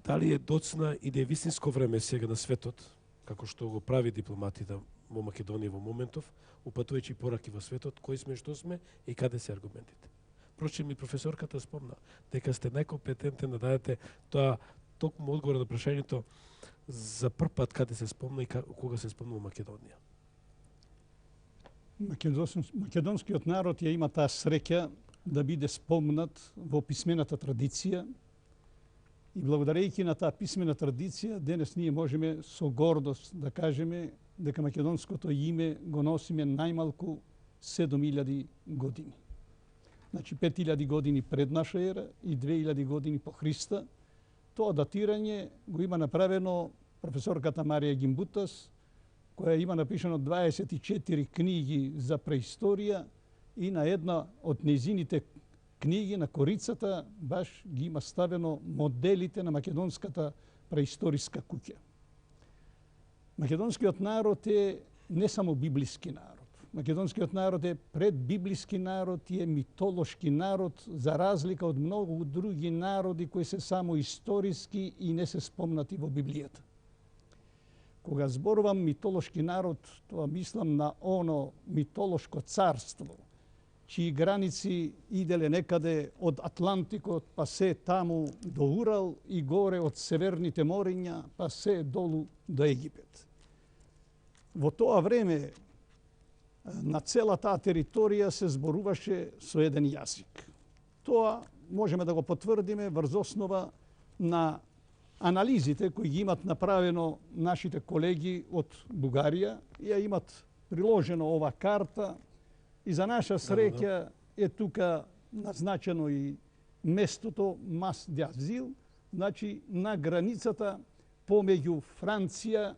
дали е доцна и да е вистинско време сега на светот, како што го прави дипломатите во Македонија во моментов, упатувајќи пораки во светот, кои сме, што сме и каде се аргументите. Впрочем, и професорката спомна дека сте најкомпетентен да дадете тоа токму одговор на прашањето за прв пат каде се спомна и кога се спомна во Македонија. Македонскиот народ ја има таа среќа да биде спомнат во писмената традиција и благодарејќи на таа писмена традиција денес ние можеме со гордост да кажеме дека македонското име го носиме најмалку 7000 години. Значи 5000 години пред наша ера и 2000 години по Христа. Тоа датирање го има направено професорката Марија Гимбутас, која има напишано 24 книги за преисторија и на една од нејзините книги на корицата баш ги има ставено моделите на македонската преисториска куќа. Македонскиот народ е не само библиски народ. Македонскиот народ е предбиблиски народ и е митолошки народ, за разлика од многу други народи кои се само историски и не се спомнати во Библијата. Кога зборувам митолошки народ, тоа мислам на оно митолошко царство, чии граници иделе некаде од Атлантикот, па се таму до Урал и горе од северните мориња, па се долу до Египет. Во тоа време на цела таа територија се зборуваше со еден јазик. Тоа можеме да го потврдиме врз основа на анализите кои ги имат направено нашите колеги од Бугарија и ја имат приложено ова карта и за наша среќа е тука назначено и местото Мас де Азил, значи на границата помеѓу Франција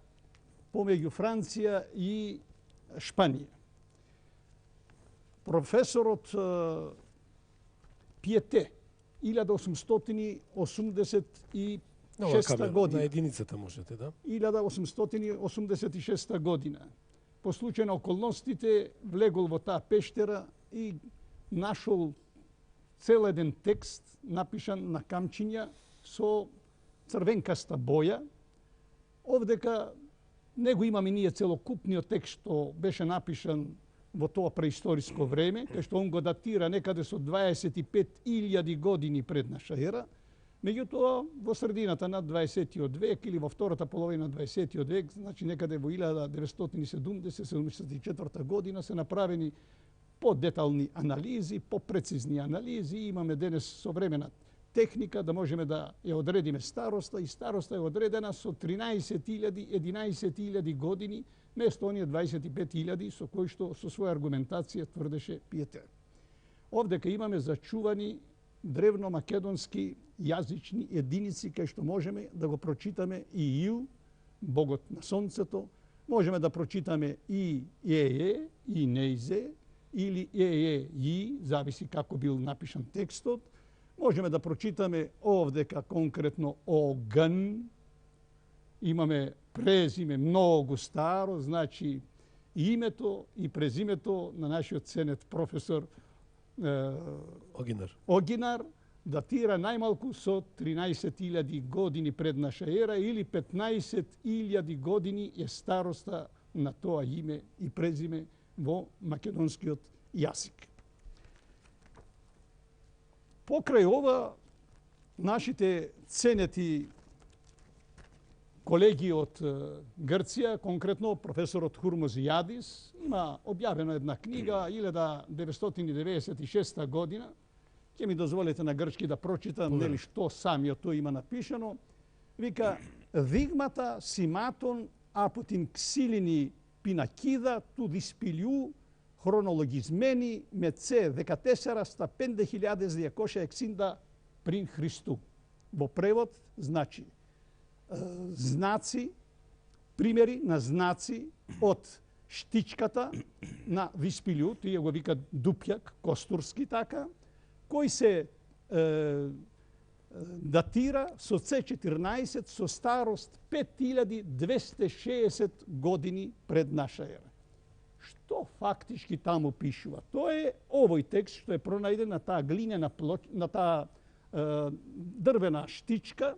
и Шпанија. Професорот Пиете 1886 година. На единицата можете, да? 1886 година. По случај на околностите влегол во таа пештера и нашол цел еден текст напишан на камчиња со црвенкаста боја. Овдека не го имаме ние целокупниот текст што беше напишан во тоа преисториско време, кај што он го датира некаде со 25.000 години пред наша ера. Меѓутоа, во средината на 20. век или во втората половина на 20. век, значи некаде во 1970-74 година се направени подетални анализи, попрецизни анализи. Имаме денес современа техника да можеме да ја одредиме староста и староста е одредена со 13.000-11.000 години место оние 25.000 со кои што со своја аргументација тврдеше Пиете. Овдека имаме зачувани древномакедонски јазични единици кај што можеме да го прочитаме и Ил, богот на сонцето, можеме да прочитаме и Ее, и Нејзе, или Ји, зависи како бил напишан текстот, можеме да прочитаме овдека конкретно Огн, имаме презиме многу старо, значи името и презимето на нашиот ценет професор Огинар датира најмалку со 13.000 години пред наша ера или 15.000 години е староста на тоа име и презиме во македонскиот јазик. Покрај ова, нашите ценети колеги од Грција, конкретно професорот Хурмозијадис, има објавена една книга 1996 година. Ќе ми дозволите на грчки да прочитам, нели што самиот тој има напишано. Вика: "Δείγματα σημάτων από την ξύλινη πινακίδα του δυσπηλιού χρονολογισμένη με C 14 στα 5260 πριν Χριστού." Во превод значи знаци, примери на знаци од штичката на Виспилју, тие го викат дупјак, костурски така, кој се датира со C14 со старост 5260 години пред наша ера. Што фактички таму пишува? Тоа е овој текст што е пронајден на таа глинена на таа дрвена штичка,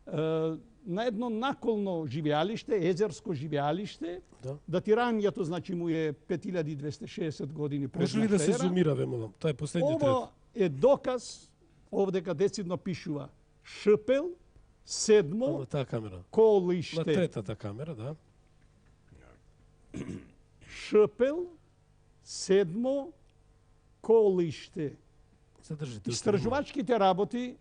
на едно наколно живеалиште, езерско живеалиште, Да. датирањето значи му е 5260 години пред Може ли да се наша ера. зумира, ве молам? Тоа е последниот ред. Ово е доказ, овдека децидно пишува шпел, седмо, На таа камера. На колиште. третата камера, да. Шпел, седмо, колиште. Задржите. Истражувачките работи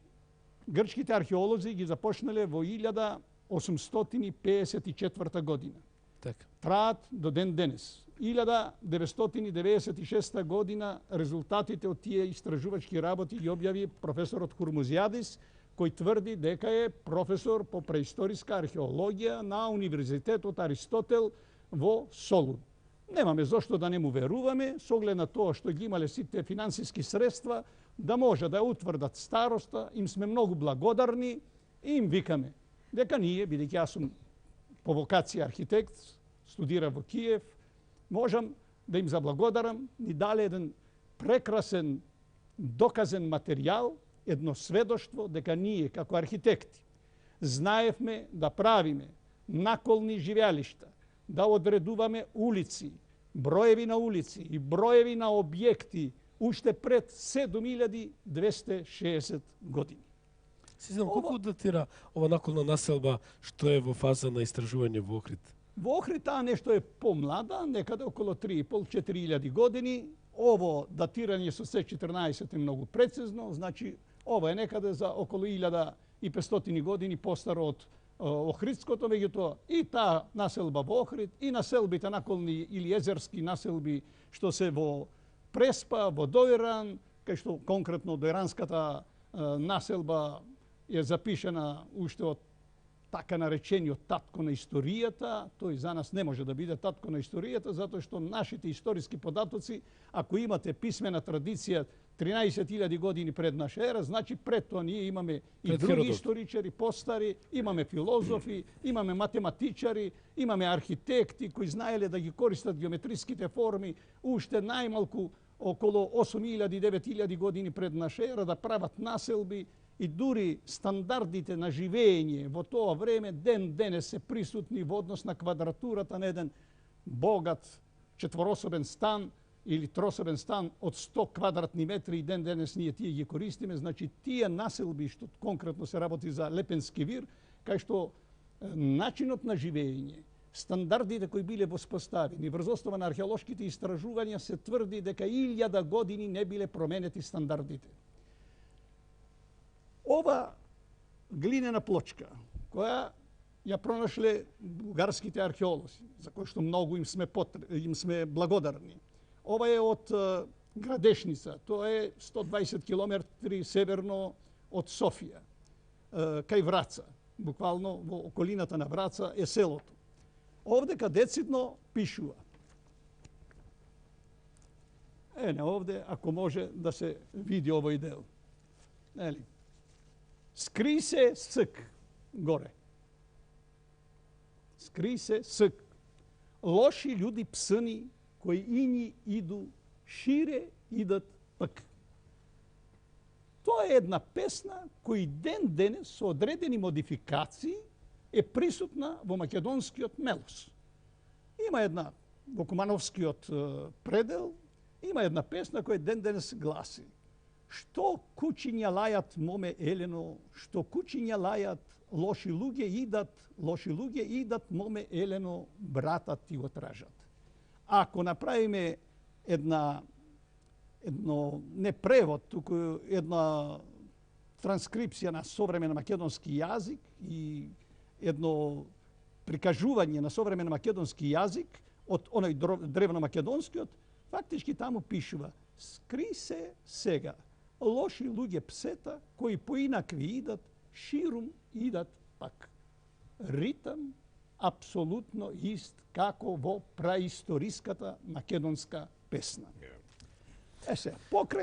грчките археолози ги започнале во 1854 година. Така. Траат до ден денес. 1996 година резултатите од тие истражувачки работи ги објави професорот Хурмузиадис, кој тврди дека е професор по преисториска археологија на Универзитетот Аристотел во Солун. Немаме зошто да не му веруваме, со оглед на тоа што ги имале сите финансиски средства, да може да утврдат староста, им сме многу благодарни и им викаме дека ние, бидејќи јас сум по вокација архитект, студира во Киев, можам да им заблагодарам, ни дале еден прекрасен доказен материјал, едно сведоштво дека ние како архитекти знаевме да правиме наколни живеалишта, да одредуваме улици, броеви на улици и броеви на објекти уште пред 7260 години. Си знам, колку датира ова наколна населба што е во фаза на истражување во Охрид? Во Охрид таа нешто е помлада, некаде околу 3,5-4,000 години. Ово датирање со С14 е многу прецизно, значи ова е некаде за околу 1500 години постаро од Охридското, меѓутоа и таа населба во Охрид, и населбите наколни или езерски населби што се во Преспа, во Дојран, кај што конкретно дојранската населба е запишена уште од така наречениот татко на историјата. Тој за нас не може да биде татко на историјата, затоа што нашите историски податоци, ако имате писмена традиција 13.000 години пред наша ера, значи пред тоа ние имаме и други историчари, постари, имаме филозофи, имаме математичари, имаме архитекти кои знаеле да ги користат геометриските форми, уште најмалку околу 8.000-9.000 години пред наша ера, да прават населби, и дури стандардите на живење во тоа време ден денес се присутни во однос на квадратурата на еден богат четворособен стан или трособен стан од 100 квадратни метри, и ден денес ние тие ги користиме. Значи тие населби што конкретно се работи за Лепенски вир, кај што начинот на живење, стандардите кои биле воспоставени врз основа на археолошките истражувања, се тврди дека 1000 години не биле променети стандардите. Ова глинена плочка, која ја пронашле бугарските археолози, за кој што многу им сме благодарни. Ова е од Градешница, тоа е 120 километри северно од Софија, кај Враца, буквално во околината на Враца е селото. Овдека децидно пишува. Не овде, ако може да се види овој дел. Нели? Скри се ск горе. Скри се ск. Лоши људи псни кои ини иду шире идат пак. Тоа е една песна кој ден денес со одредени модификации е присутна во македонскиот мелос. Има една во Кумановскиот предел, има една песна која ден денес гласи: што кучиња лајат, моме Елено, што кучиња лајат, лоши луѓе идат, моме Елено, братат ти го тражат. Ако направиме едно не превод, туку една транскрипција на современ македонски јазик и едно прикажување на современ македонски јазик од оној древномакедонскиот, фактички таму пишува: скри се сега, лоши луѓе псета кои поинакви идат, ширум идат пак. Ритам апсолутно ист како во праисториската македонска песна. Се, покрај